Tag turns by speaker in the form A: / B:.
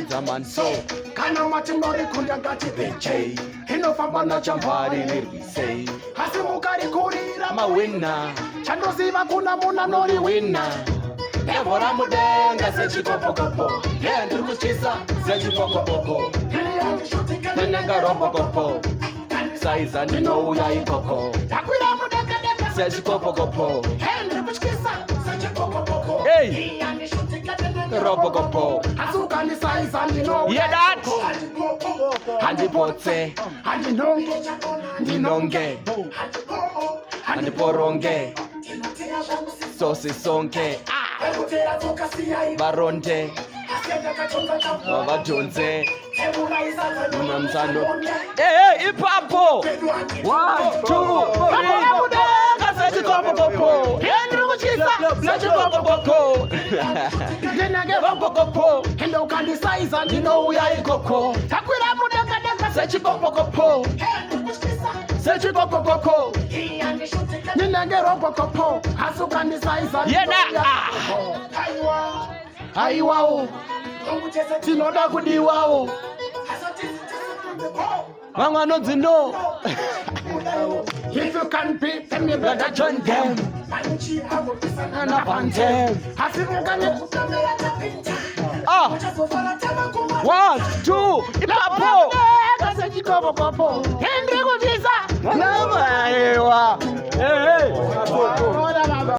A: Didzaman so
B: kana matinori kunda ngati
A: beche
B: inofamba
A: mana
B: nachambari
A: chamvari lirwise
B: asi mukarikurira
A: mawina
B: chandoziva kuna muna nori
A: wina Evora mudenga sechikopokopo ndiri kuchisa sechipokopoko Remudenga ropokopo saiza ndinouya ikoko
B: takwira mudenga
A: sechikopokopo
B: ndiri kutyisa sechikopokopo
A: Hey! Ropokopo
B: asukandisaiza ndinouya
A: Hear that? Handipotse
B: handinonge
A: ndinonge handiporonge sose sonke varonde vavadhonze unamzano ipapo 1 2 sechikopokopo ndiri kuchisa sechikopokopo
B: ndinenge
A: ropokopo
B: ende ukandisaiza ndinouya
A: ikoko
B: takwira mudenga
A: sechikopokopo sechikopokopo
B: ndinenge ropokopo asukandisaiza
A: Yena!
B: aiwawo
A: tinoda kudiwawo vamwe anonzi no
B: if you can be tell me
A: brother John them and up on them
B: asi mukane
A: 1 2 ipapo
B: sechikopokopo ndiri kutyisa
A: Namaewa. Hey, hey.